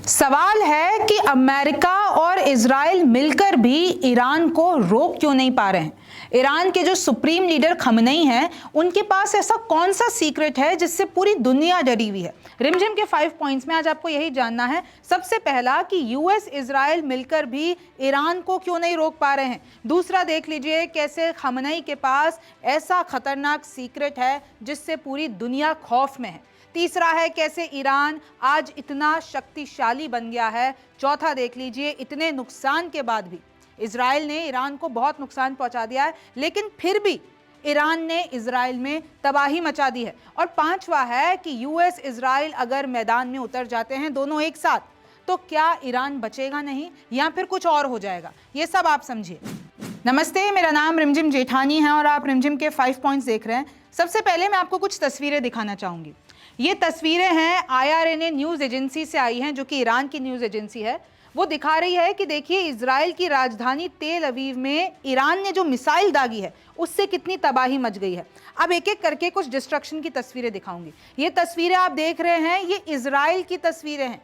सवाल है कि अमेरिका और इजराइल मिलकर भी ईरान को रोक क्यों नहीं पा रहे हैं। ईरान के जो सुप्रीम लीडर खमनेई हैं, उनके पास ऐसा कौन सा सीक्रेट है जिससे पूरी दुनिया डरी हुई है। रिमझिम के 5 पॉइंट्स में आज आपको यही जानना है। सबसे पहला कि यूएस इजराइल मिलकर भी ईरान को क्यों नहीं रोक पा रहे हैं। दूसरा देख लीजिए कैसे खमनेई के पास ऐसा खतरनाक सीक्रेट है जिससे पूरी दुनिया खौफ में है। तीसरा है कैसे ईरान आज इतना शक्तिशाली बन गया है। चौथा देख लीजिए इतने नुकसान के बाद भी इजराइल ने ईरान को बहुत नुकसान पहुंचा दिया है, लेकिन फिर भी ईरान ने इजराइल में तबाही मचा दी है। और पांचवा है कि यूएस इजराइल अगर मैदान में उतर जाते हैं दोनों एक साथ, तो क्या ईरान बचेगा नहीं या फिर कुछ और हो जाएगा। ये सब आप समझिए। नमस्ते, मेरा नाम रिमझिम जेठानी है और आप रिमझिम के 5 पॉइंट्स देख रहे हैं। सबसे पहले मैं आपको कुछ तस्वीरें दिखाना चाहूंगी। ये तस्वीरें हैं IRNA न्यूज़ एजेंसी से आई हैं, जो कि ईरान की न्यूज़ एजेंसी है। वो दिखा रही है कि देखिए इजराइल की राजधानी तेल अवीव में ईरान ने जो मिसाइल दागी है उससे कितनी तबाही मच गई है। अब एक एक करके कुछ डिस्ट्रक्शन की तस्वीरें दिखाऊंगी। ये तस्वीरें आप देख रहे हैं, ये इजराइल की तस्वीरें हैं।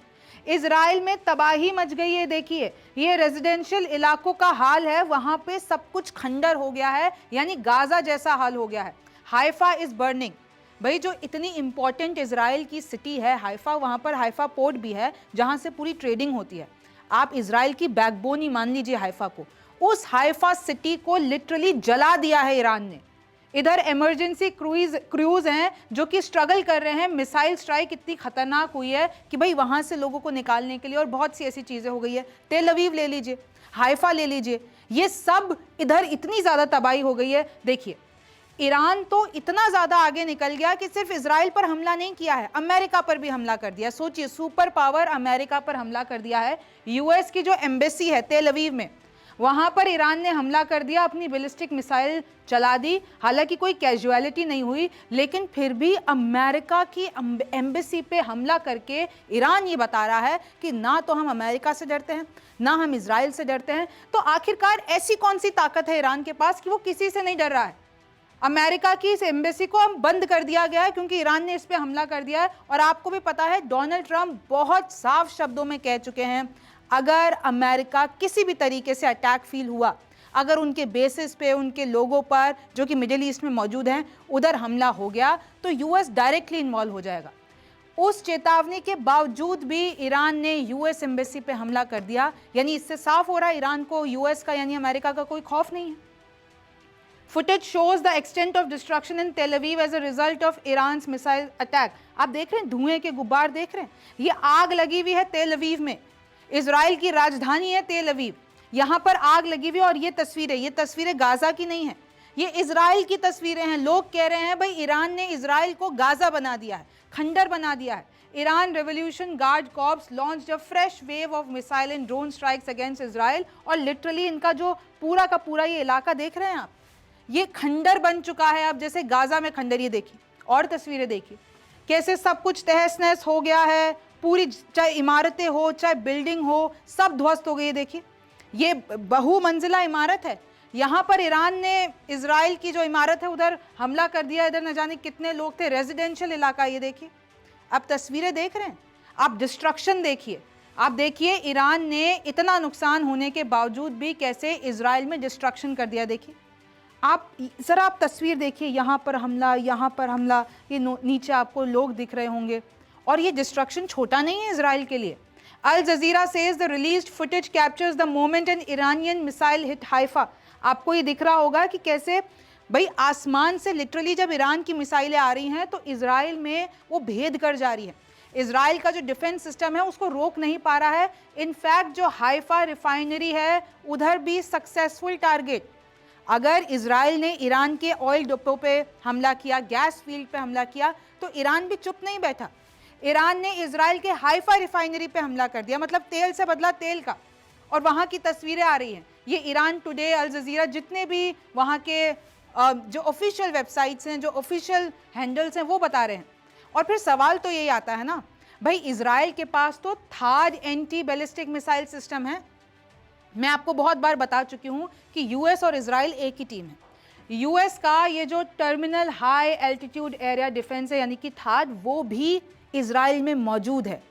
इजराइल में तबाही मच गई है। देखिए ये रेजिडेंशियल इलाकों का हाल है, वहां पे सब कुछ खंडर हो गया है, यानी गाजा जैसा हाल हो गया है। Haifa is burning. भाई जो इतनी इंपॉर्टेंट इजराइल की सिटी है हाइफा, वहां पर हाइफा पोर्ट भी है जहां से पूरी ट्रेडिंग होती है। आप इजराइल की बैकबोन ही मान लीजिए हाइफा को। उस हाइफा सिटी को लिटरली जला दिया है ईरान ने। इधर इमरजेंसी क्रूज हैं जो कि स्ट्रगल कर रहे हैं। मिसाइल स्ट्राइक इतनी खतरनाक हुई है कि भाई वहां से लोगों को निकालने के लिए, और बहुत सी ऐसी चीजें हो गई है। तेल अवीव ले लीजिए, हाइफा ले लीजिए, ये सब इधर इतनी ज्यादा तबाही हो गई है। देखिए ईरान तो इतना ज्यादा आगे निकल गया कि सिर्फ इजराइल पर हमला नहीं किया है, अमेरिका पर भी हमला कर दिया। सोचिए, सुपर पावर अमेरिका पर हमला कर दिया है। यूएस की जो एम्बेसी है तेल अवीव में, वहां पर ईरान ने हमला कर दिया, अपनी बैलिस्टिक मिसाइल चला दी। हालांकि कोई कैजुअलिटी नहीं हुई, लेकिन फिर भी अमेरिका की एम्बेसी पे हमला करके ईरान ये बता रहा है कि ना तो हम अमेरिका से डरते हैं, ना हम इजराइल से डरते हैं। तो आखिरकार ऐसी कौन सी ताकत है ईरान के पास कि वो किसी से नहीं डर रहा है। अमेरिका की इस एम्बेसी को हम बंद कर दिया गया है क्योंकि ईरान ने इस पे हमला कर दिया है। और आपको भी पता है डोनाल्ड ट्रंप बहुत साफ शब्दों में कह चुके हैं, अगर अमेरिका किसी भी तरीके से अटैक फील हुआ, अगर उनके बेसिस पे, उनके लोगों पर जो कि मिडिल ईस्ट में मौजूद हैं, उधर हमला हो गया तो यूएस डायरेक्टली इन्वॉल्व हो जाएगा। उस चेतावनी के बावजूद भी ईरान ने यूएस एम्बेसी पे हमला कर दिया। यानी इससे साफ हो रहा है ईरान को यूएस का यानी अमेरिका का कोई खौफ नहीं है। Footage shows the extent of destruction in Tel Aviv as a result of Iran's missile attack. आप देख रहे हैं धुएं के गुब्बार देख रहे हैं, ये आग लगी हुई है तेल अवीव में। इजराइल की राजधानी है तेल अवीव, यहाँ पर आग लगी हुई है। और ये तस्वीरें गाजा की नहीं है, ये इजराइल की तस्वीरें हैं। लोग कह रहे हैं भाई ईरान ने इजराइल को गाजा बना दिया है, खंडर बना दिया है। Iran revolution guard corps launched a fresh wave of missile and drone strikes against Israel. और लिटरली इनका जो पूरा का पूरा ये इलाका देख रहे हैं आप, ये खंडर बन चुका है। अब जैसे गाजा में खंडर, ये देखिए और तस्वीरें देखिए कैसे सब कुछ तहस नहस हो गया है। पूरी चाहे इमारतें हो चाहे बिल्डिंग हो, सब ध्वस्त हो गई है। देखिए ये बहुमंजिला इमारत है, यहाँ पर ईरान ने इजराइल की जो इमारत है उधर हमला कर दिया। इधर न जाने कितने लोग थे, रेजिडेंशियल इलाका। ये देखिए आप तस्वीरें देख रहे हैं, आप डिस्ट्रक्शन देखिए। आप देखिए ईरान ने इतना नुकसान होने के बावजूद भी कैसे इजराइल में डिस्ट्रक्शन कर दिया। देखिए आप ज़रा आप तस्वीर देखिए, यहाँ पर हमला, यहाँ पर हमला, ये नीचे आपको लोग दिख रहे होंगे। और ये डिस्ट्रक्शन छोटा नहीं है इजराइल के लिए। Al Jazeera says the released footage captures the moment an Iranian missile hit Haifa. आपको ये दिख रहा होगा कि कैसे भाई आसमान से लिटरली जब ईरान की मिसाइलें आ रही हैं तो इजराइल में वो भेद कर जा रही है। इजराइल का जो डिफेंस सिस्टम है उसको रोक नहीं पा रहा है। इनफैक्ट जो हाइफा रिफाइनरी है उधर भी सक्सेसफुल टारगेट। अगर इजराइल ने ईरान के ऑयल डिपो पे हमला किया, गैस फील्ड पे हमला किया, तो ईरान भी चुप नहीं बैठा। ईरान ने इजराइल के हाइफा रिफाइनरी पे हमला कर दिया, मतलब तेल से बदला तेल का। और वहाँ की तस्वीरें आ रही हैं, ये ईरान टुडे, अल जजीरा, जितने भी वहाँ के जो ऑफिशियल वेबसाइट्स हैं, जो ऑफिशियल हैंडल्स हैं, वो बता रहे हैं। और फिर सवाल तो यही आता है ना, भाई इजराइल के पास तो थाड एंटी बैलिस्टिक मिसाइल सिस्टम है। मैं आपको बहुत बार बता चुकी हूँ कि यूएस और इजराइल एक ही टीम है। यूएस का ये जो terminal high altitude area defence है यानी कि थाड, वो भी इजराइल में मौजूद है।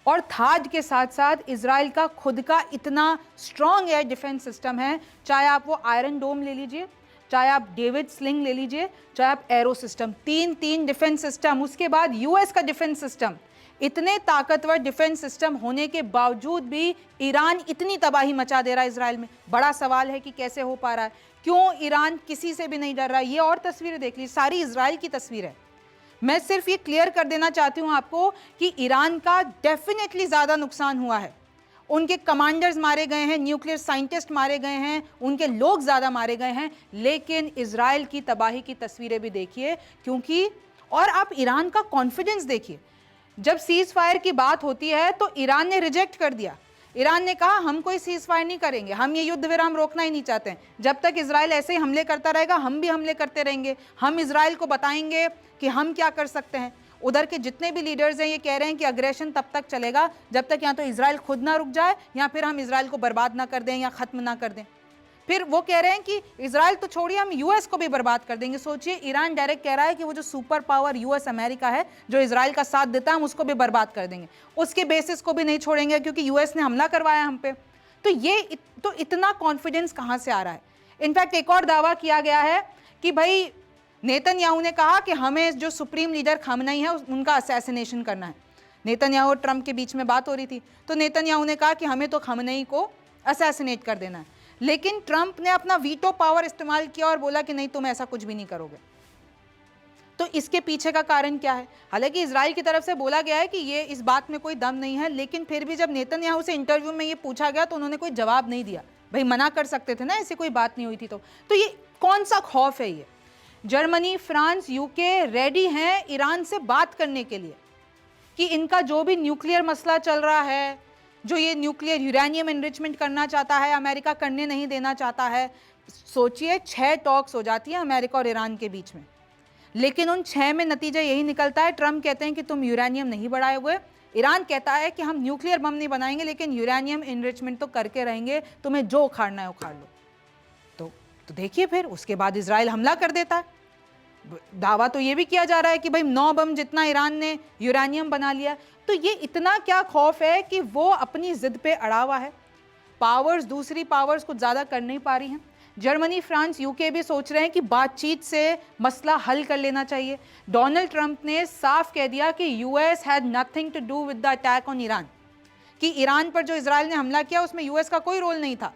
और थाड के साथ साथ इजराइल का खुद का इतना स्ट्रॉन्ग एयर डिफेंस सिस्टम है, चाहे आप वो आयरन डोम ले लीजिए, चाहे आप डेविड स्लिंग ले लीजिए, चाहे आप एरो सिस्टम, तीन डिफेंस सिस्टम, उसके बाद यूएस का डिफेंस सिस्टम। इतने ताकतवर डिफेंस सिस्टम होने के बावजूद भी ईरान इतनी तबाही मचा दे रहा है इजराइल में। बड़ा सवाल है कि कैसे हो पा रहा है, क्यों ईरान किसी से भी नहीं डर रहा है। ये और तस्वीरें देख ली, सारी इजराइल की तस्वीर है। मैं सिर्फ ये क्लियर कर देना चाहती हूं आपको कि ईरान का डेफिनेटली ज़्यादा नुकसान हुआ है। उनके कमांडर्स मारे गए हैं, न्यूक्लियर साइंटिस्ट मारे गए हैं, उनके लोग ज़्यादा मारे गए हैं, लेकिन इजराइल की तबाही की तस्वीरें भी देखिए। क्योंकि और आप ईरान का कॉन्फिडेंस देखिए, जब सीज फायर की बात होती है तो ईरान ने रिजेक्ट कर दिया। ईरान ने कहा हम कोई सीज फायर नहीं करेंगे, हम ये युद्ध विराम रोकना ही नहीं चाहते हैं। जब तक इजराइल ऐसे ही हमले करता रहेगा हम भी हमले करते रहेंगे, हम इजराइल को बताएंगे कि हम क्या कर सकते हैं। उधर के जितने भी लीडर्स हैं ये कह रहे हैं कि अग्रेशन तब तक चलेगा जब तक या तो इजराइल खुद ना रुक जाए या फिर हम इजराइल को बर्बाद ना कर दें या ख़त्म ना कर दें। फिर वो कह रहे हैं कि इजराइल तो छोड़िए, हम यूएस को भी बर्बाद कर देंगे। सोचिए, ईरान डायरेक्ट कह रहा है कि वो जो सुपर पावर यूएस अमेरिका है जो इजराइल का साथ देता है हम उसको भी बर्बाद कर देंगे, उसके बेसिस को भी नहीं छोड़ेंगे क्योंकि यूएस ने हमला करवाया हम पे। तो ये तो इतना कॉन्फिडेंस कहाँ से आ रहा है। इनफैक्ट एक और दावा किया गया है कि भाई नेतन्याहू ने कहा कि हमें जो सुप्रीम लीडर खामनेई है उनका असैसिनेशन करना है। नेतन्याहू और ट्रंप के बीच में बात हो रही थी तो नेतन्याहू ने कहा कि हमें तो खामनेई को असैसिनेट कर देना है, लेकिन ट्रंप ने अपना वीटो पावर इस्तेमाल किया और बोला कि नहीं तुम ऐसा कुछ भी नहीं करोगे। तो इसके पीछे का कारण क्या है? हालांकि इजराइल की तरफ से बोला गया है कि ये इस बात में कोई दम नहीं है, लेकिन फिर भी जब नेतन्याहू से इंटरव्यू में ये पूछा गया तो उन्होंने कोई जवाब नहीं दिया। भाई मना कर सकते थे ना, ऐसी कोई बात नहीं हुई थी। तो ये कौन सा खौफ है? ये जर्मनी, फ्रांस, यूके रेडी हैं ईरान से बात करने के लिए कि इनका जो भी न्यूक्लियर मसला चल रहा है, जो ये न्यूक्लियर यूरेनियम एनरिचमेंट करना चाहता है, अमेरिका करने नहीं देना चाहता है। सोचिए 6 टॉक्स हो जाती है अमेरिका और ईरान के बीच में, लेकिन उन 6 में नतीजा यही निकलता है, ट्रंप कहते हैं कि तुम यूरेनियम नहीं बढ़ाए हुए, ईरान कहता है कि हम न्यूक्लियर बम नहीं बनाएंगे लेकिन यूरेनियम एनरिचमेंट तो करके रहेंगे, तुम्हें जो उखाड़ना है उखाड़ लो। तो देखिए फिर उसके बाद इजराइल हमला कर देता है। दावा तो ये भी किया जा रहा है कि भाई 9 बम जितना ईरान ने यूरेनियम बना लिया। तो ये इतना क्या खौफ है कि वो अपनी जिद पे अड़ा हुआ है। पावर्स, दूसरी पावर्स कुछ ज़्यादा कर नहीं पा रही हैं। जर्मनी, फ्रांस, यूके भी सोच रहे हैं कि बातचीत से मसला हल कर लेना चाहिए। डोनाल्ड ट्रंप ने साफ कह दिया कि US had nothing to do with the attack on Iran, कि ईरान पर जो इजराइल ने हमला किया उसमें यूएस का कोई रोल नहीं था।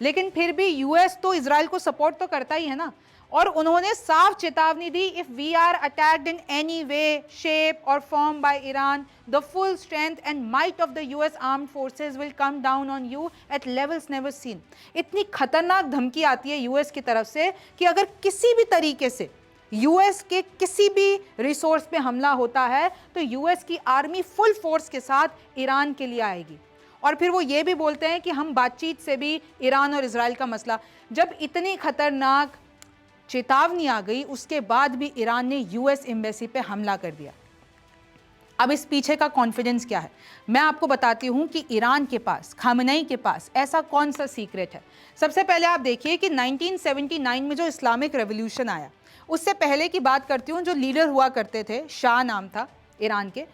लेकिन फिर भी यूएस तो इजराइल को सपोर्ट तो करता ही है ना, और उन्होंने साफ चेतावनी दी, if we are attacked in any way, shape और form by Iran, the full strength and might of the US armed forces will come down on you at levels never seen. इतनी खतरनाक धमकी आती है यूएस की तरफ से कि अगर किसी भी तरीके से यूएस के किसी भी रिसोर्स पे हमला होता है तो यूएस की आर्मी फुल फोर्स के साथ ईरान के लिए आएगी। और फिर वो ये भी बोलते हैं कि हम बातचीत से भी ईरान और इजराइल का मसला। जब इतनी खतरनाक चेतावनी आ गई उसके बाद भी ईरान ने यूएस एम्बेसी पे हमला कर दिया। अब इस पीछे का कॉन्फिडेंस क्या है मैं आपको बताती हूं कि ईरान के पास, खामनेई के पास ऐसा कौन सा सीक्रेट है। सबसे पहले आप देखिए कि 1979 में जो इस्लामिक रेवोल्यूशन आया, उससे पहले की बात करती हूँ। जो लीडर हुआ करते थे, शाह नाम था ईरान के,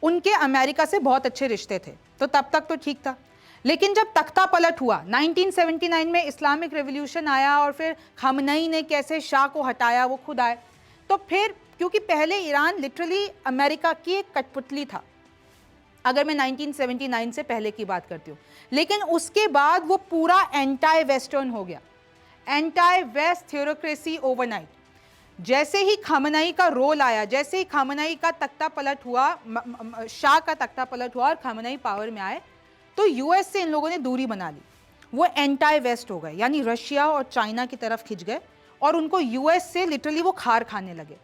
उनके अमेरिका से बहुत अच्छे रिश्ते थे, तो तब तक तो ठीक था। लेकिन जब तख्ता पलट हुआ 1979 में, इस्लामिक रेवोल्यूशन आया और फिर खामनेई ने कैसे शाह को हटाया, वो खुद आए, तो फिर क्योंकि पहले ईरान लिटरली अमेरिका की एक कठपुतली था, अगर मैं 1979 से पहले की बात करती हूँ, लेकिन उसके बाद वो पूरा एंटाई वेस्टर्न हो गया, एंटाई वेस्ट थ्योरोक्रेसी ओवरनाइट। जैसे ही खामनेई का रोल आया, जैसे ही खामनेई का तख्ता पलट हुआ, शाह का तख्ता पलट हुआ और खामनेई पावर में आए, तो यूएस से इन लोगों ने दूरी बना ली। वो एंटाई वेस्ट हो गए, यानी रशिया और चाइना की तरफ खिंच गए और उनको यूएस से लिटरली वो खार खाने लगे।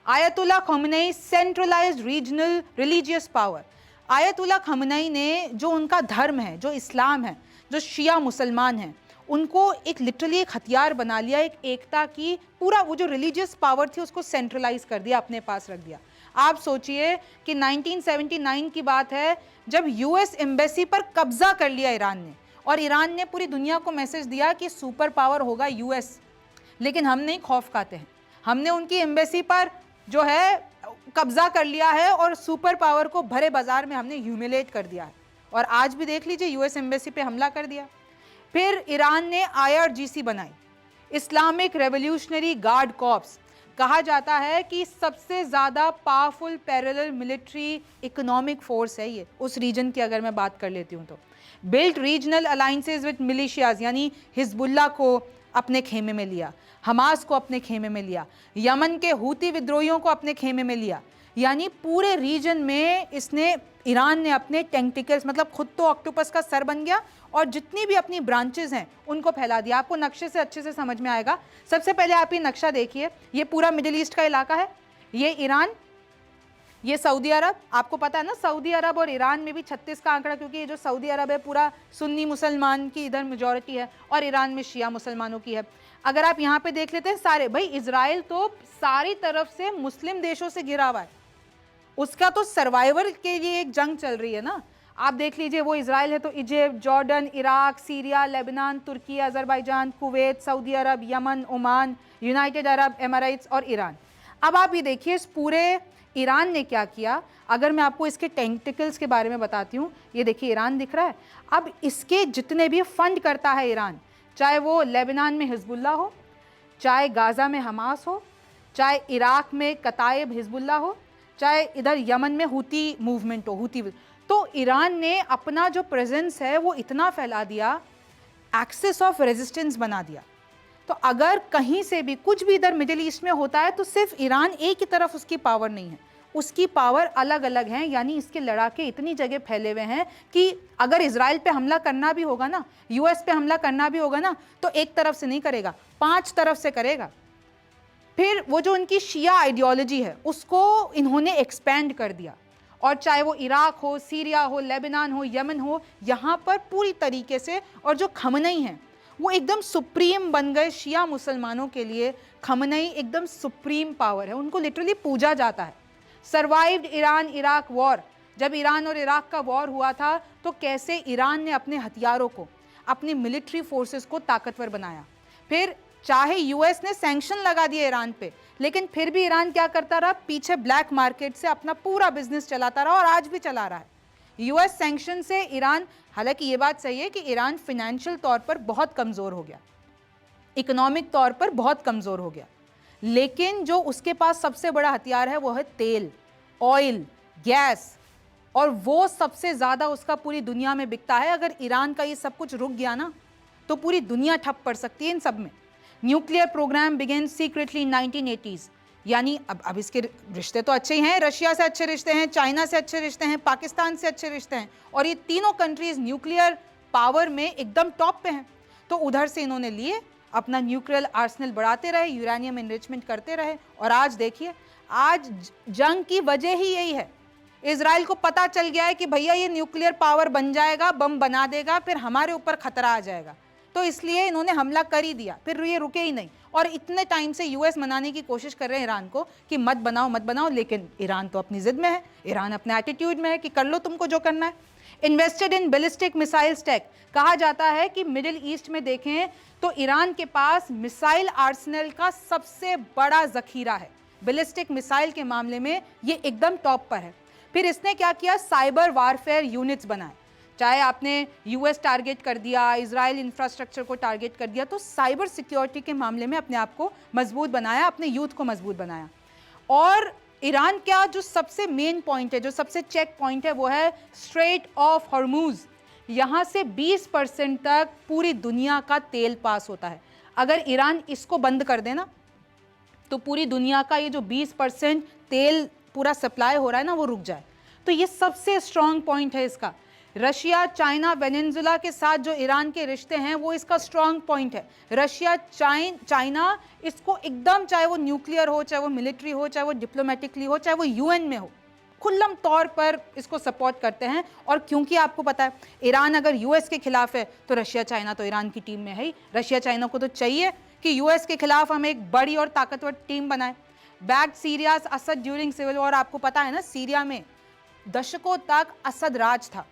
Ayatollah Khamenei centralised regional religious power. Ayatollah Khamenei ने जो उनका धर्म है, जो इस्लाम है, जो शिया मुसलमान हैं, उनको एक लिटरली एक हथियार बना लिया, एक एकता की, पूरा वो जो रिलीजियस पावर थी उसको सेंट्रलाइज कर दिया, अपने पास रख दिया। आप सोचिए कि 1979 की बात है जब यूएस एम्बेसी पर कब्जा कर लिया ईरान ने, और ईरान ने पूरी दुनिया को मैसेज दिया कि सुपर पावर होगा यूएस। लेकिन हम नहीं खौफ खाते हैं, हमने उनकी एम्बेसी पर जो है कब्जा कर लिया है और सुपर पावर को भरे बाजार में हमने ह्यूमिलेट कर दिया है। और आज भी देख लीजिए यूएस एम्बेसी पे हमला कर दिया। फिर ईरान ने आईआरजीसी बनाई, इस्लामिक रेवोल्यूशनरी गार्ड कॉर्प्स। कहा जाता है कि सबसे ज़्यादा powerful parallel military economic force है ये उस रीजन की, अगर मैं बात कर लेती हूँ तो। Built regional alliances with militias, यानी हिजबुल्ला को अपने खेमे में लिया, हमास को अपने खेमे में लिया, यमन के हूती विद्रोहियों को अपने खेमे में लिया, यानी पूरे रीजन में इसने, ईरान ने अपने टेंटिकल्स, मतलब खुद तो ऑक्टोपस का सर बन गया और जितनी भी अपनी ब्रांचेस हैं उनको फैला दिया। आपको नक्शे से अच्छे से समझ में आएगा। सबसे पहले आप ये नक्शा देखिए, ये पूरा मिडिल ईस्ट का इलाका है, ये ईरान, ये सऊदी अरब। आपको पता है ना सऊदी अरब और ईरान में भी 36 का आंकड़ा, क्योंकि ये जो सऊदी अरब है पूरा सुन्नी मुसलमान की इधर मेजॉरिटी है और ईरान में शिया मुसलमानों की है। अगर आप यहाँ पे देख लेते हैं सारे, भाई इजराइल तो सारी तरफ से मुस्लिम देशों से घिरा हुआ है, उसका तो सर्वाइवल के लिए एक जंग चल रही है ना। आप देख लीजिए वो इजराइल है तो Egypt, Jordan, Iraq, Syria, Lebanon, Turkey, Azerbaijan, Kuwait, Saudi Arab, Yemen, Oman, United Arab Emirates और ईरान। अब आप ये देखिए इस पूरे ईरान ने क्या किया। अगर मैं आपको इसके टेंटिकल्स के बारे में बताती हूँ, ये देखिए ईरान दिख रहा है। अब इसके जितने भी फंड करता है ईरान, चाहे वो लेबनान में हिजबुल्ला हो, चाहे गाज़ा में हमास हो, चाहे इराक में कताइब हिजबुल्ला हो, चाहे इधर यमन में हूती मूवमेंट हो, हूती, तो ईरान ने अपना जो प्रेजेंस है वो इतना फैला दिया, एक्सिस ऑफ रेजिस्टेंस बना दिया। तो अगर कहीं से भी कुछ भी इधर मिडिल ईस्ट में होता है तो सिर्फ ईरान एक ही तरफ उसकी पावर नहीं है, उसकी पावर अलग अलग हैं, यानी इसके लड़ाके इतनी जगह फैले हुए हैं कि अगर इजराइल पे हमला करना भी होगा ना, यूएस पे हमला करना भी होगा ना, तो एक तरफ से नहीं करेगा, 5 तरफ से करेगा। फिर वो जो उनकी शिया आइडियोलॉजी है उसको इन्होंने एक्सपैंड कर दिया, और चाहे वो इराक हो, सीरिया हो, लेबनान हो, यमन हो, यहाँ पर पूरी तरीके से। और जो खमनई हैं वो एकदम सुप्रीम बन गए शिया मुसलमानों के लिए। खमनई एकदम सुप्रीम पावर है, उनको लिटरली पूजा जाता है। सर्वाइव्ड ईरान इराक वॉर, जब ईरान और इराक का वॉर हुआ था तो कैसे ईरान ने अपने हथियारों को, अपनी मिलिट्री फोर्सेस को ताकतवर बनाया। फिर चाहे यूएस ने सैंक्शन लगा दिए ईरान पे, लेकिन फिर भी ईरान क्या करता रहा, पीछे ब्लैक मार्केट से अपना पूरा बिजनेस चलाता रहा और आज भी चला रहा है। यूएस सैंक्शन से ईरान, हालांकि ये बात सही है कि ईरान फाइनेंशियल तौर पर बहुत कमज़ोर हो गया, इकोनॉमिक तौर पर बहुत कमज़ोर हो गया, लेकिन जो उसके पास सबसे बड़ा हथियार है वो है तेल, ऑयल, गैस, और वो सबसे ज़्यादा उसका पूरी दुनिया में बिकता है। अगर ईरान का ये सब कुछ रुक गया ना तो पूरी दुनिया ठप पड़ सकती है इन सब में। Nuclear program began secretly in 1980s, यानी अब इसके रिश्ते तो अच्छे ही हैं, रशिया से अच्छे रिश्ते हैं, चाइना से अच्छे रिश्ते हैं, पाकिस्तान से अच्छे रिश्ते हैं, और ये तीनों कंट्रीज न्यूक्लियर पावर में एकदम टॉप पे हैं। तो उधर से इन्होंने लिए, अपना न्यूक्लियर आर्सेनल बढ़ाते रहे, यूरेनियम एनरिचमेंट करते रहे, और आज देखिए, आज जंग की वजह ही यही है। इजराइल को पता चल गया है कि भैया ये न्यूक्लियर पावर बन जाएगा, बम बना देगा, फिर हमारे ऊपर खतरा आ जाएगा, तो इसलिए इन्होंने हमला कर ही दिया। फिर ये रुके ही नहीं, और इतने टाइम से यूएस मनाने की कोशिश कर रहे हैं ईरान को कि मत बनाओ मत बनाओ, लेकिन ईरान तो अपनी जिद में है, ईरान अपने एटीट्यूड में है कि कर लो तुमको जो करना है। Invested in ballistic missile stack, कहा जाता है कि मिडिल ईस्ट में देखें तो ईरान के पास मिसाइल आर्सेनल का सबसे बड़ा जखीरा है, बैलिस्टिक मिसाइल के मामले में ये एकदम टॉप पर है। फिर इसने क्या किया, साइबर वारफेयर यूनिट्स बनाए, चाहे आपने यूएस टारगेट कर दिया, इजराइल इंफ्रास्ट्रक्चर को टारगेट कर दिया, तो साइबर सिक्योरिटी के मामले में अपने आप को मजबूत बनाया, अपने यूथ को मजबूत बनाया। और ईरान का जो सबसे मेन पॉइंट है, जो सबसे चेक पॉइंट है, वो है स्ट्रेट ऑफ हॉर्मूज। यहाँ से 20% तक पूरी दुनिया का तेल पास होता है। अगर ईरान इसको बंद कर देना तो पूरी दुनिया का ये जो 20% तेल पूरा सप्लाई हो रहा है ना, वो रुक जाए। तो ये सबसे स्ट्रॉन्ग पॉइंट है इसका। रशिया, चाइना, वेनेजुएला के साथ जो ईरान के रिश्ते हैं वो इसका स्ट्रॉन्ग पॉइंट है। रशिया, चाइना इसको एकदम, चाहे वो न्यूक्लियर हो, चाहे वो मिलिट्री हो, चाहे वो डिप्लोमेटिकली हो, चाहे वो यूएन में हो, खुल्लम तौर पर इसको सपोर्ट करते हैं। और क्योंकि आपको पता है ईरान अगर यूएस के खिलाफ है तो रशिया चाइना तो ईरान की टीम में है ही। रशिया चाइना को तो चाहिए कि यूएस के खिलाफ हम एक बड़ी और ताकतवर टीम बनाए। Backed Syria's Assad during civil war, आपको पता है ना सीरिया में दशकों तक असद राज था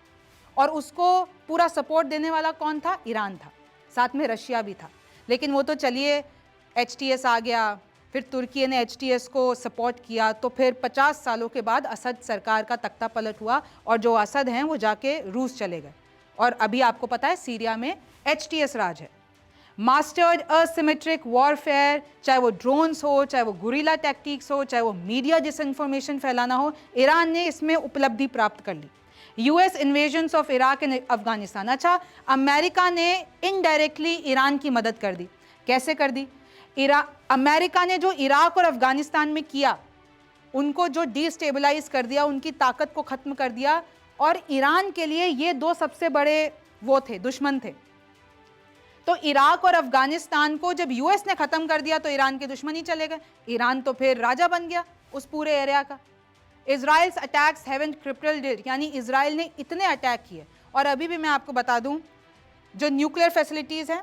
और उसको पूरा सपोर्ट देने वाला कौन था, ईरान था, साथ में रशिया भी था। लेकिन वो तो चलिए HTS आ गया, फिर तुर्की ने HTS को सपोर्ट किया, तो फिर 50 सालों के बाद असद सरकार का तख्ता पलट हुआ और जो असद हैं वो जाके रूस चले गए और अभी आपको पता है सीरिया में HTS राज है। मास्टर्ड असिमेट्रिक वॉरफेयर, चाहे वो ड्रोन्स हो, चाहे वो गुरिल्ला टैक्टिक्स हो, चाहे वो मीडिया डिसइंफॉर्मेशन फैलाना हो, ईरान ने इसमें उपलब्धि प्राप्त कर ली। US invasions of Iraq and Afghanistan, अच्छा अमेरिका ने इनडायरेक्टली ईरान की मदद कर दी। कैसे कर दी? अमेरिका ने जो इराक और अफगानिस्तान में किया, उनको जो डिस्टेबलाइज कर दिया, उनकी ताकत को खत्म कर दिया, और ईरान के लिए ये दो सबसे बड़े वो थे, दुश्मन थे। तो इराक और अफगानिस्तान को जब US ने खत्म कर दिया तो ईरान के दुश्मन ही चले गए। ईरान तो फिर राजा बन गया उस पूरे एरिया का। इजराइल्स अटैक्स हैवंट क्रिप्ल्ड इट, यानी इजराइल ने इतने अटैक किए। और अभी भी मैं आपको बता दूं, जो न्यूक्लियर फैसिलिटीज़ हैं,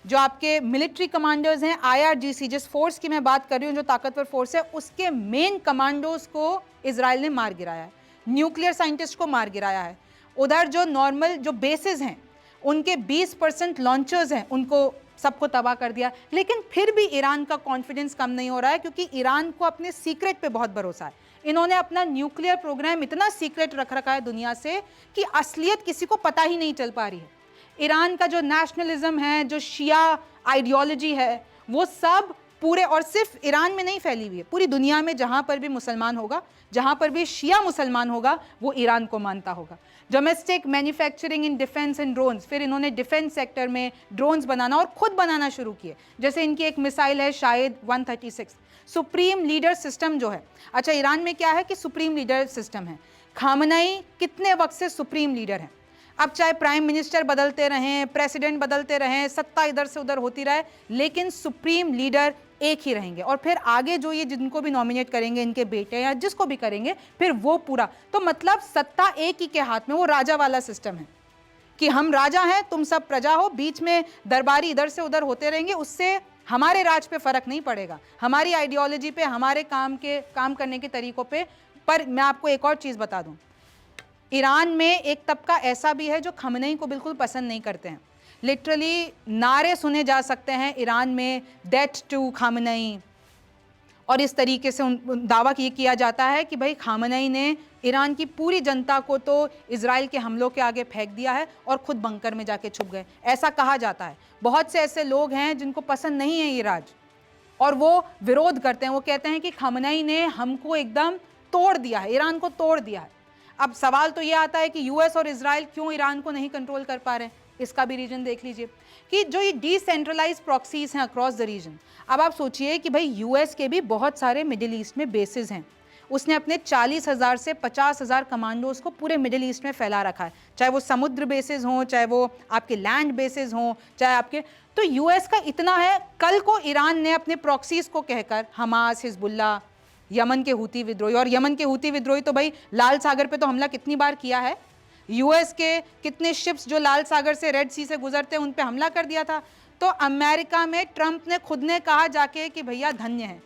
जो आपके मिलिट्री कमांडर्स हैं, IRGC जिस फोर्स की मैं बात कर रही हूँ, जो ताकतवर फोर्स है, उसके मेन कमांडोज को इजराइल ने मार गिराया है, न्यूक्लियर साइंटिस्ट को मार गिराया है। उधर जो नॉर्मल जो बेसिस हैं, उनके 20% लॉन्चर्स हैं, उनको सबको तबाह कर दिया। लेकिन फिर भी ईरान का कॉन्फिडेंस कम नहीं हो रहा है, क्योंकि ईरान को अपने सीक्रेट पे बहुत भरोसा है। इन्होंने अपना न्यूक्लियर प्रोग्राम इतना सीक्रेट रख रखा है दुनिया से कि असलियत किसी को पता ही नहीं चल पा रही है। ईरान का जो नेशनलिज्म है, जो शिया आइडियोलॉजी है, वो सब पूरे, और सिर्फ ईरान में नहीं फैली हुई है, पूरी दुनिया में जहाँ पर भी मुसलमान होगा, जहाँ पर भी शिया मुसलमान होगा, वो ईरान को मानता होगा। Domestic manufacturing in defence and drones, फिर इन्होंने डिफेंस सेक्टर में ड्रोन्स बनाना और खुद बनाना शुरू किए। जैसे इनकी एक मिसाइल है शायद 136। सुप्रीम लीडर सिस्टम जो है, अच्छा ईरान में क्या है कि सुप्रीम लीडर सिस्टम है। खामनेई कितने वक्त से सुप्रीम लीडर हैं। अब चाहे प्राइम मिनिस्टर बदलते रहें, प्रेसिडेंट बदलते रहें, सत्ता इधर से उधर होती रहे, लेकिन सुप्रीम लीडर एक ही रहेंगे। और फिर आगे जो ये जिनको भी नॉमिनेट करेंगे, इनके बेटे या जिसको भी करेंगे, फिर वो पूरा, तो मतलब सत्ता एक ही के हाथ में, वो राजा वाला सिस्टम है कि हम राजा हैं, तुम सब प्रजा हो, बीच में दरबारी इधर से उधर होते रहेंगे, उससे हमारे राज पे फर्क नहीं पड़ेगा, हमारी आइडियोलॉजी पे, हमारे काम करने के तरीकों पे। पर मैं आपको एक और चीज़ बता दूं, ईरान में एक तबका ऐसा भी है जो खमनेई को बिल्कुल पसंद नहीं करते हैं। लिटरली नारे सुने जा सकते हैं ईरान में, डेथ टू खामनेई, और इस तरीके से दावा ये किया जाता है कि भाई खामनेई ने ईरान की पूरी जनता को तो इजराइल के हमलों के आगे फेंक दिया है और खुद बंकर में जाके छुप गए, ऐसा कहा जाता है। बहुत से ऐसे लोग हैं जिनको पसंद नहीं है ये राज और वो विरोध करते हैं। वो कहते हैं कि खामनेई ने हमको एकदम तोड़ दिया है, ईरान को तोड़ दिया है। अब सवाल तो ये आता है कि US और इजराइल क्यों ईरान को नहीं कंट्रोल कर पा रहे हैं। इसका भी रीजन देख लीजिए कि जो ये डिसेंट्रलाइज प्रॉक्सीज हैं अक्रॉस द रीजन। अब आप सोचिए कि भाई US के भी बहुत सारे मिडिल ईस्ट में बेसिस हैं। उसने अपने 40,000 से 50,000 कमांडोज को पूरे मिडिल ईस्ट में फैला रखा है, चाहे वो समुद्र बेसिस हों, चाहे वो आपके लैंड बेसिस हों, चाहे आपके, तो US का इतना है। कल को ईरान ने अपने प्रॉक्सीज को कहकर हमास, हिजबुल्ला, यमन के हूती विद्रोही, और यमन के हूती विद्रोही तो भाई लाल सागर पे तो हमला कितनी बार किया है, US के कितने शिप्स जो लाल सागर से रेड सी से गुजरते हैं उन पे हमला कर दिया था। तो अमेरिका में ट्रंप ने खुद ने कहा जाके कि भैया धन्य है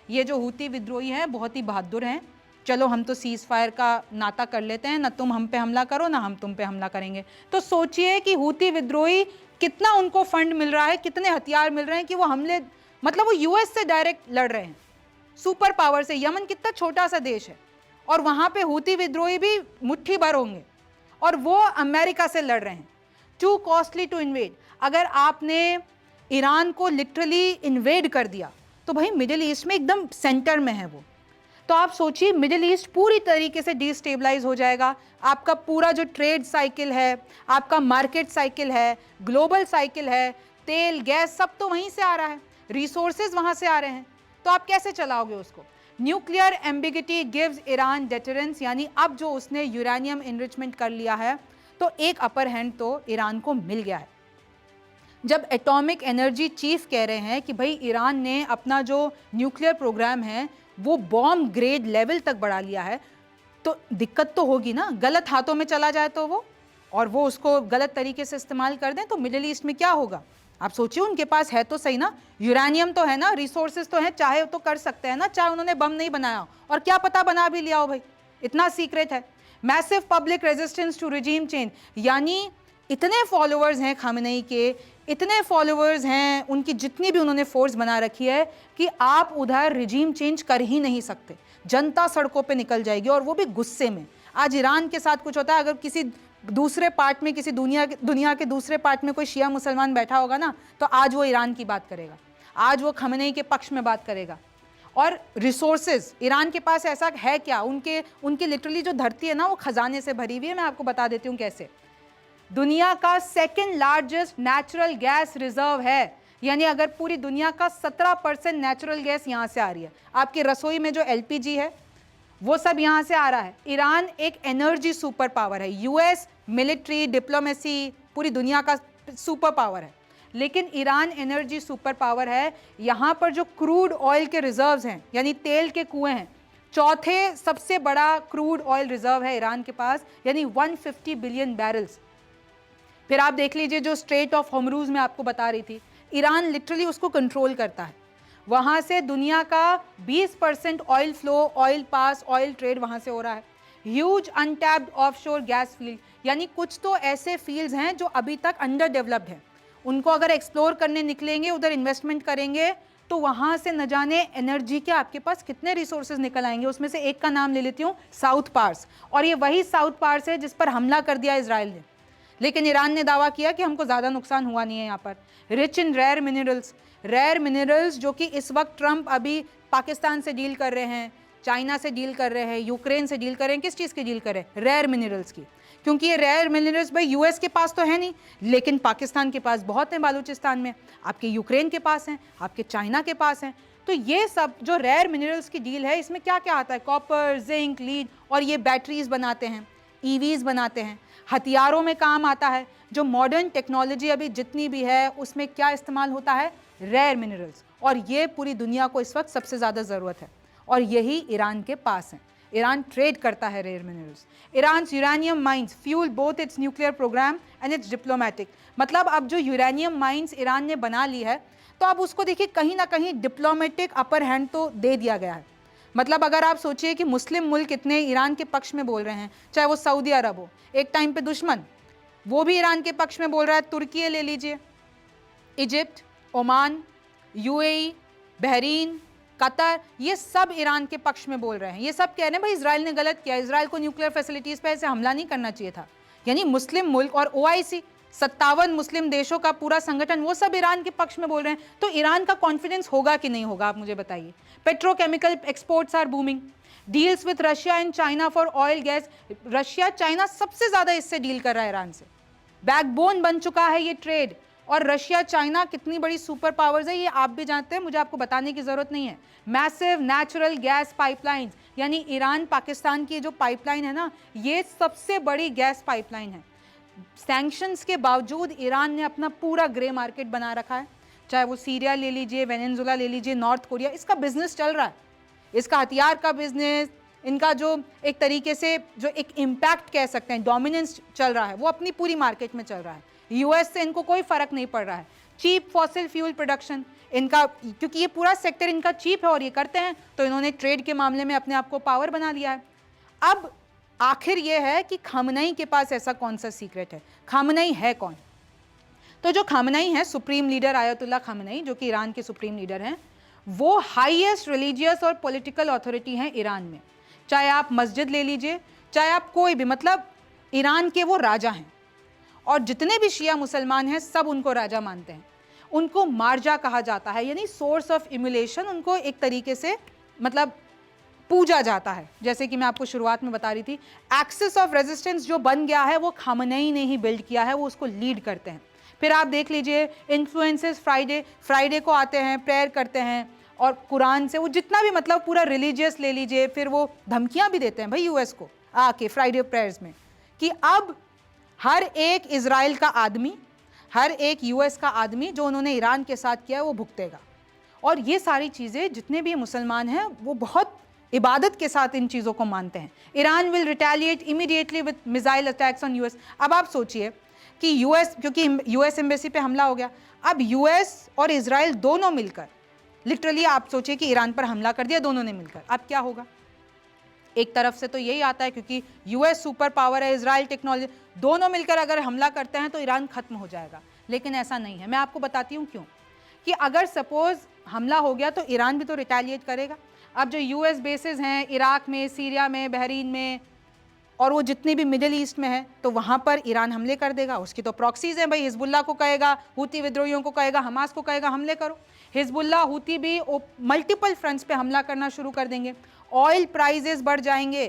ये जो हूती विद्रोही हैं, बहुत ही बहादुर हैं, चलो हम तो सीज फायर का नाता कर लेते हैं, ना तुम हम पे हमला करो ना हम तुम पे हमला करेंगे। तो सोचिए कि हूती विद्रोही कितना उनको फंड मिल रहा है, कितने हथियार मिल रहे हैं कि वो हमले, मतलब वो US से डायरेक्ट लड़ रहे हैं, सुपर पावर से। यमन कितना छोटा सा देश है और वहाँ पे हूती विद्रोही भी मुट्ठी भर होंगे और वो अमेरिका से लड़ रहे हैं। Too costly to invade. अगर आपने ईरान को लिटरली इन्वेड कर दिया तो भाई मिडिल ईस्ट में एकदम सेंटर में है वो, तो आप सोचिए मिडिल ईस्ट पूरी तरीके से डिस्टेबलाइज हो जाएगा। आपका पूरा जो ट्रेड साइकिल है, आपका मार्केट साइकिल है, ग्लोबल साइकिल है, तेल गैस सब तो वहीं से आ रहा है, रिसोर्सेज वहाँ से आ रहे हैं, तो आप कैसे चलाओगे उसको। Nuclear ambiguity gives Iran deterrence, यानी अब जो उसने यूरेनियम इनरिचमेंट कर लिया है तो एक अपर हैंड तो ईरान को मिल गया है। जब एटॉमिक एनर्जी चीफ कह रहे हैं कि भाई ईरान ने अपना जो न्यूक्लियर प्रोग्राम है वो बॉम्ब ग्रेड लेवल तक बढ़ा लिया है, तो दिक्कत तो होगी ना, गलत हाथों में चला जाए तो वो, और वो उसको गलत तरीके से इस्तेमाल कर दें तो मिडिल ईस्ट में क्या होगा। आप सोचिए उनके पास है तो सही ना, यूरेनियम तो है ना, रिसोर्सेज तो है, चाहे तो कर सकते हैं ना, चाहे उन्होंने बम नहीं बनाया और क्या पता बना भी लिया हो भाई, इतना सीक्रेट है। Massive public resistance to regime change, यानी इतने फॉलोअर्स हैं खामनेई के इतने फॉलोअर्स हैं, उनकी जितनी भी उन्होंने फोर्स बना रखी है कि आप उधर रिजीम चेंज कर ही नहीं सकते। जनता सड़कों पे निकल जाएगी और वो भी गुस्से में। आज ईरान के साथ कुछ होता है, अगर किसी दूसरे पार्ट में, किसी दुनिया के दूसरे पार्ट में कोई शिया मुसलमान बैठा होगा ना, तो आज वो ईरान की बात करेगा, आज वो खमेनी के पक्ष में बात करेगा। और रिसोर्सेज ईरान के पास ऐसा है क्या, उनकी लिटरली जो धरती है ना वो खजाने से भरी हुई है। मैं आपको बता देती हूँ कैसे। दुनिया का second largest natural gas reserve है, यानी अगर पूरी दुनिया का 17% नेचुरल गैस यहाँ से आ रही है। आपकी रसोई में जो एलपीजी है वो सब यहाँ से आ रहा है। ईरान एक एनर्जी सुपर पावर है, यूएस मिलिट्री डिप्लोमेसी पूरी दुनिया का सुपर पावर है, लेकिन ईरान एनर्जी सुपर पावर है। यहाँ पर जो क्रूड ऑयल के रिजर्व्स हैं, यानी तेल के कुएं हैं, चौथे सबसे बड़ा क्रूड ऑयल रिजर्व है ईरान के पास, यानी 150 बिलियन बैरल्स। फिर आप देख लीजिए जो स्ट्रेट ऑफ हॉर्मुज़ में आपको बता रही थी, ईरान लिटरली उसको कंट्रोल करता है। वहाँ से दुनिया का 20% ऑयल फ्लो, ऑयल पास, ऑयल ट्रेड वहाँ से हो रहा है। Huge untapped offshore gas field, यानी कुछ तो ऐसे फील्ड्स हैं जो अभी तक अंडर डेवलप्ड हैं, उनको अगर एक्सप्लोर करने निकलेंगे, उधर इन्वेस्टमेंट करेंगे, तो वहाँ से न जाने एनर्जी के आपके पास कितने रिसोर्सेज निकल आएंगे। उसमें से एक का नाम ले लेती हूँ, साउथ पार्स। और ये वही साउथ पार्स है जिस पर हमला कर दिया इजराइल ने, लेकिन ईरान ने दावा किया कि हमको ज़्यादा नुकसान हुआ नहीं है। यहाँ पर रिच इन रेयर मिनरल्स जो कि इस वक्त ट्रंप अभी पाकिस्तान से डील कर रहे हैं, चाइना से डील कर रहे हैं, यूक्रेन से डील कर रहे हैं। किस चीज़ की डील कर रहे हैं? रेयर मिनरल्स की। क्योंकि ये रेयर मिनरल्स भाई यूएस के पास तो है नहीं, लेकिन पाकिस्तान के पास बहुत हैं, बालूचिस्तान में, आपके यूक्रेन के पास हैं, आपके चाइना के पास हैं। तो ये सब जो रेयर मिनरल्स की डील है, इसमें क्या क्या आता है? कॉपर, जिंक, लीड, और ये बैटरीज बनाते हैं, ईवीज बनाते हैं, हथियारों में काम आता है। जो मॉडर्न टेक्नोलॉजी अभी जितनी भी है उसमें क्या इस्तेमाल होता है? Rare minerals. और ये पूरी दुनिया को इस वक्त सबसे ज़्यादा ज़रूरत है, और यही ईरान के पास है। ईरान ट्रेड करता है rare minerals. Iran's uranium mines fuel both its nuclear program and its diplomatic. मतलब अब जो यूरेनियम माइंस ईरान ने बना ली है, तो अब उसको देखिए कहीं ना कहीं डिप्लोमेटिक अपर हैंड तो दे दिया गया है। मतलब अगर आप सोचिए कि मुस्लिम मुल्क इतने ईरान के पक्ष में बोल रहे हैं, चाहे वो सऊदी अरब हो, एक टाइम पे दुश्मन, वो भी ईरान के पक्ष में बोल रहा है। तुर्की ले लीजिए, Egypt, Oman, UAE, Bahrain, Qatar, ये सब ईरान के पक्ष में बोल रहे हैं। ये सब कह रहे हैं भाई इजराइल ने गलत किया, इजराइल को न्यूक्लियर फैसिलिटीज़ पे ऐसे हमला नहीं करना चाहिए था। यानी मुस्लिम मुल्क और ओआईसी 57 मुस्लिम देशों का पूरा संगठन, वो सब ईरान के पक्ष में बोल रहे हैं। तो ईरान का कॉन्फिडेंस होगा कि नहीं होगा, आप मुझे बताइए। Petrochemical exports are booming, deals with Russia and China for oil gas. Russia China सबसे ज़्यादा इससे डील कर रहा है ईरान से, बैकबोन बन चुका है ये ट्रेड। और रशिया चाइना कितनी बड़ी सुपर पावर्स है ये आप भी जानते हैं, मुझे आपको बताने की ज़रूरत नहीं है। मैसिव नेचुरल गैस पाइपलाइंस, यानी ईरान पाकिस्तान की जो पाइपलाइन है ना, ये सबसे बड़ी गैस पाइपलाइन है। सैंक्शंस के बावजूद ईरान ने अपना पूरा ग्रे मार्केट बना रखा है। चाहे वो सीरिया ले लीजिए, वेनेजुएला ले लीजिए, नॉर्थ कोरिया, इसका बिजनेस चल रहा है। इसका हथियार का बिजनेस, इनका जो एक तरीके से जो एक इम्पैक्ट कह सकते हैं, डोमिनेंस चल रहा है, वो अपनी पूरी मार्केट में चल रहा है। यूएस से इनको कोई फर्क नहीं पड़ रहा है। चीप फॉसिल फ्यूल प्रोडक्शन इनका, क्योंकि ये पूरा सेक्टर इनका चीप है और ये करते हैं, तो इन्होंने ट्रेड के मामले में अपने आप को पावर बना लिया है। अब आखिर ये है कि खामनेई के पास ऐसा कौन सा सीक्रेट है? खामनेई है कौन? तो जो खामनेई है, सुप्रीम लीडर आयतुल्लाह खामनेई, जो कि ईरान के सुप्रीम लीडर हैं, वो हाईएस्ट रिलीजियस और पॉलिटिकल अथॉरिटी हैं ईरान में। चाहे आप मस्जिद ले लीजिए, चाहे आप कोई भी, मतलब ईरान के वो राजा हैं, और जितने भी शिया मुसलमान हैं सब उनको राजा मानते हैं। उनको मार्जा कहा जाता है, यानी सोर्स ऑफ इम्यूलेशन। उनको एक तरीके से मतलब पूजा जाता है। जैसे कि मैं आपको शुरुआत में बता रही थी, एक्सिस ऑफ रेजिस्टेंस जो बन गया है वो खामनेई ने ही बिल्ड किया है, वो उसको लीड करते हैं। फिर आप देख लीजिए इन्फ्लुएंसेस फ्राइडे को आते हैं, प्रेयर करते हैं, और कुरान से वो जितना भी मतलब पूरा रिलीजियस ले लीजिए। फिर वो धमकियां भी देते हैं भाई यूएस को आके फ्राइडे प्रेयर्स में, कि अब हर एक इजराइल का आदमी, हर एक यूएस का आदमी जो उन्होंने ईरान के साथ किया है वो भुगतेगा। और ये सारी चीज़ें जितने भी मुसलमान हैं वो बहुत इबादत के साथ इन चीज़ों को मानते हैं। Iran will retaliate immediately with missile attacks on US. अब आप सोचिए कि यूएस, क्योंकि यूएस एम्बेसी पे हमला हो गया, अब यूएस और इजराइल दोनों मिलकर, लिटरली आप सोचिए कि ईरान पर हमला कर दिया दोनों ने मिलकर, अब क्या होगा? एक तरफ से तो यही आता है क्योंकि यूएस सुपर पावर है, इजराइल टेक्नोलॉजी, दोनों मिलकर अगर हमला करते हैं तो ईरान खत्म हो जाएगा। लेकिन ऐसा नहीं है। मैं आपको बताती हूँ क्यों। कि अगर सपोज हमला हो गया तो ईरान भी तो रिटेलिएट करेगा। अब जो यूएस बेसिस हैं इराक में, सीरिया में, बहरीन में और वो जितनी भी मिडिल ईस्ट में है, तो वहाँ पर ईरान हमले कर देगा। उसकी तो प्रॉक्सीज हैं भाई, हिजबुल्ला को कहेगा, हूती विद्रोहियों को कहेगा, हमास को कहेगा हमले करो। हिजबुल्ला, हूती भी मल्टीपल फ्रंट्स पे हमला करना शुरू कर देंगे। ऑयल प्राइजेस बढ़ जाएंगे।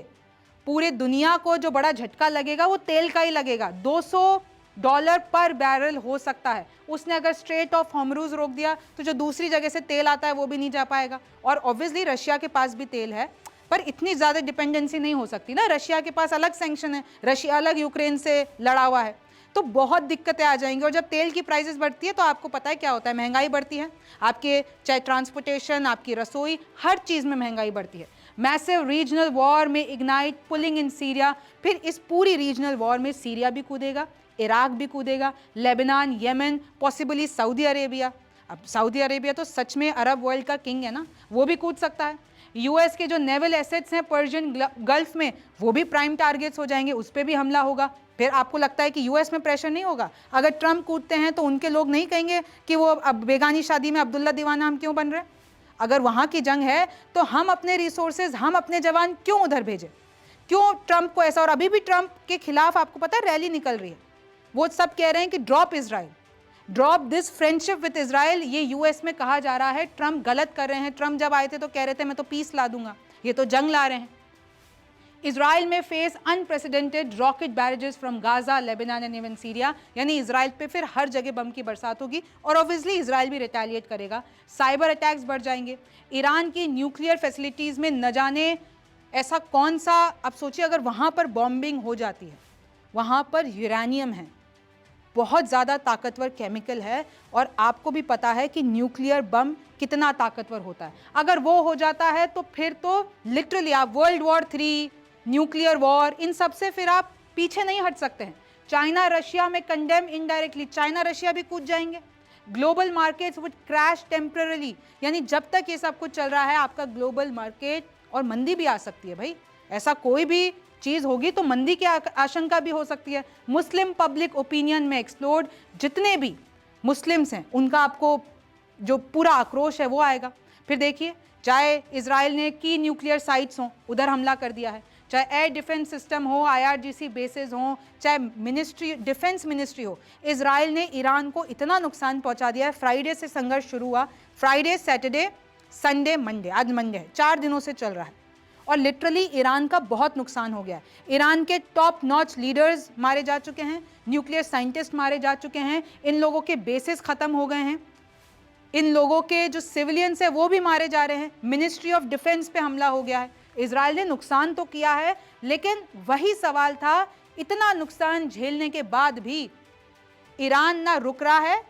पूरे दुनिया को जो बड़ा झटका लगेगा वो तेल का ही लगेगा। $200 पर बैरल हो सकता है। उसने अगर स्ट्रेट ऑफ हॉर्मुज रोक दिया तो जो दूसरी जगह से तेल आता है वो भी नहीं जा पाएगा। और ऑब्वियसली रशिया के पास भी तेल है, पर इतनी ज़्यादा डिपेंडेंसी नहीं हो सकती ना। रशिया के पास अलग सैंक्शन है, रशिया अलग यूक्रेन से लड़ा हुआ है, तो बहुत दिक्कतें आ जाएंगी। और जब तेल की प्राइसेस बढ़ती है तो आपको पता है क्या होता है, महंगाई बढ़ती है। आपके चाहे ट्रांसपोर्टेशन, आपकी रसोई, हर चीज़ में महंगाई बढ़ती है। मैसिव रीजनल वॉर में इग्नाइट पुलिंग इन सीरिया। फिर इस पूरी रीजनल वॉर में सीरिया भी कूदेगा, इराक भी कूदेगा, लेबनान, येमन, पॉसिबली सऊदी अरेबिया। अब सऊदी अरेबिया तो सच में अरब वर्ल्ड का किंग है ना, वो भी कूद सकता है। यूएस के जो नेवल एसेट्स हैं पर्शियन गल्फ में, वो भी प्राइम टारगेट्स हो जाएंगे, उस पर भी हमला होगा। फिर आपको लगता है कि यूएस में प्रेशर नहीं होगा? अगर ट्रंप कूदते हैं तो उनके लोग नहीं कहेंगे कि वो अब बेगानी शादी में अब्दुल्ला दीवाना हम क्यों बन रहे हैं? अगर वहाँ की जंग है तो हम अपने रिसोर्सेज, हम अपने जवान क्यों उधर भेजें? क्यों ट्रंप को ऐसा? और अभी भी ट्रंप के खिलाफ आपको पता है रैली निकल रही है। वो सब कह रहे हैं कि drop Israel, drop this friendship with Israel. ये यूएस में कहा जा रहा है ट्रंप गलत कर रहे हैं। ट्रंप जब आए थे तो कह रहे थे मैं तो पीस ला दूंगा, ये तो जंग ला रहे हैं। इजराइल में face unprecedented rocket barrages from Gaza, Lebanon and even Syria. यानी इजराइल पे फिर हर जगह बम की बरसात होगी और ऑब्वियसली इजराइल भी रिटेलिएट करेगा। साइबर अटैक्स बढ़ जाएंगे। ईरान की न्यूक्लियर फैसिलिटीज़ में न जाने ऐसा कौन सा, अब सोचिए अगर वहाँ पर बॉम्बिंग हो जाती है, वहाँ पर यूरेनियम है, बहुत ज़्यादा ताकतवर केमिकल है, और आपको भी पता है कि न्यूक्लियर बम कितना ताकतवर होता है। अगर वो हो जाता है तो फिर तो लिटरली आप वर्ल्ड वॉर 3, न्यूक्लियर वॉर, इन सब से फिर आप पीछे नहीं हट सकते हैं। चाइना रशिया में कंडेम इनडायरेक्टली, चाइना रशिया भी कूद जाएंगे। Global markets would crash temporary. यानी जब तक ये सब कुछ चल रहा है आपका ग्लोबल मार्केट, और मंदी भी आ सकती है भाई, ऐसा कोई भी चीज़ होगी तो मंदी की आशंका भी हो सकती है। मुस्लिम पब्लिक ओपिनियन में एक्सप्लोड, जितने भी मुस्लिम्स हैं उनका आपको जो पूरा आक्रोश है वो आएगा। फिर देखिए, चाहे इजराइल ने की न्यूक्लियर साइट्स हों उधर हमला कर दिया है, चाहे एयर डिफेंस सिस्टम हो, IRGC बेसेस हों, चाहे मिनिस्ट्री, डिफेंस मिनिस्ट्री हो, इजराइल ने ईरान को इतना नुकसान पहुंचा दिया है। फ्राइडे से संघर्ष शुरू हुआ, फ्राइडे, सैटरडे, संडे, मंडे, आज मंडे है, 4 दिनों से चल रहा है, और लिटरली ईरान का बहुत नुकसान हो गया है। ईरान के टॉप नॉच लीडर्स मारे जा चुके हैं, न्यूक्लियर साइंटिस्ट मारे जा चुके हैं, इन लोगों के बेसिस ख़त्म हो गए हैं, इन लोगों के जो सिविलियंस हैं वो भी मारे जा रहे हैं, मिनिस्ट्री ऑफ डिफेंस पे हमला हो गया है। इजराइल ने नुकसान तो किया है, लेकिन वही सवाल था, इतना नुकसान झेलने के बाद भी ईरान ना रुक रहा है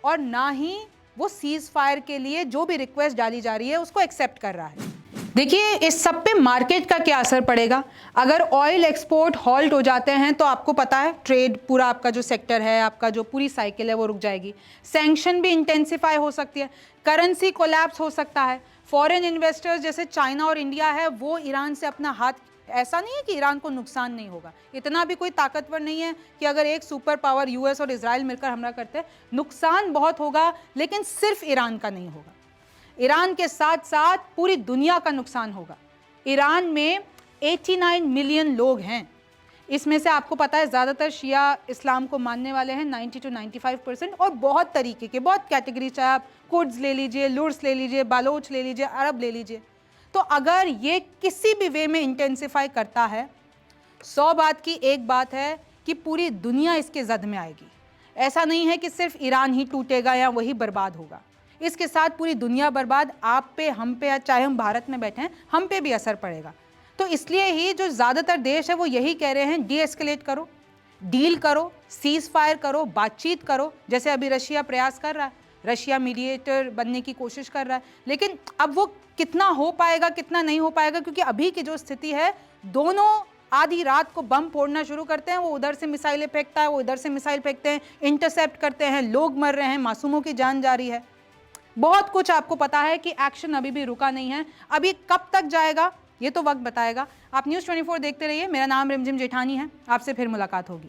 और ना ही वो सीज फायर के लिए जो भी रिक्वेस्ट डाली जा रही है उसको एक्सेप्ट कर रहा है। देखिए, इस सब पे मार्केट का क्या असर पड़ेगा? अगर ऑयल एक्सपोर्ट हॉल्ट हो जाते हैं तो आपको पता है ट्रेड, पूरा आपका जो सेक्टर है, आपका जो पूरी साइकिल है वो रुक जाएगी। सैंक्शन भी इंटेंसिफाई हो सकती है, करेंसी कोलैप्स हो सकता है। फॉरेन इन्वेस्टर्स जैसे चाइना और इंडिया है वो ईरान से अपना हाथ, ऐसा नहीं है कि ईरान को नुकसान नहीं होगा, इतना भी कोई ताकतवर नहीं है कि अगर एक सुपर पावर यूएस और इजराइल मिलकर हमला करते हैं, नुकसान बहुत होगा, लेकिन सिर्फ ईरान का नहीं होगा, ईरान के साथ साथ पूरी दुनिया का नुकसान होगा। ईरान में 89 मिलियन लोग हैं, इसमें से आपको पता है ज़्यादातर शिया इस्लाम को मानने वाले हैं, 90 to 95%, और बहुत तरीके के, बहुत कैटेगरी, चाहे आप कुर्ड्स ले लीजिए, लुर्स ले लीजिए, बालोच ले लीजिए, अरब ले लीजिए। तो अगर ये किसी भी वे में इंटेंसिफाई करता है, 100 बात की एक बात है कि पूरी दुनिया इसके जद में आएगी। ऐसा नहीं है कि सिर्फ ईरान ही टूटेगा या वही बर्बाद होगा, इसके साथ पूरी दुनिया बर्बाद। आप पे, हम पे, चाहे हम भारत में बैठे हैं, हम पे भी असर पड़ेगा। तो इसलिए ही जो ज़्यादातर देश है वो यही कह रहे हैं, डी एस्केलेट करो, डील करो, सीज फायर करो, बातचीत करो, जैसे अभी रशिया प्रयास कर रहा है, रशिया मीडिएटर बनने की कोशिश कर रहा है। लेकिन अब वो कितना हो पाएगा, कितना नहीं हो पाएगा, क्योंकि अभी की जो स्थिति है, दोनों आधी रात को बम फोड़ना शुरू करते हैं, वो उधर से मिसाइलें फेंकता है, वो इधर से मिसाइल फेंकते हैं, इंटरसेप्ट करते हैं, लोग मर रहे हैं, मासूमों की जान जा रही है, बहुत कुछ आपको पता है कि एक्शन अभी भी रुका नहीं है। अभी कब तक जाएगा ये तो वक्त बताएगा। आप न्यूज़ 24 देखते रहिए। मेरा नाम रिमझिम जेठानी है, आपसे फिर मुलाकात होगी।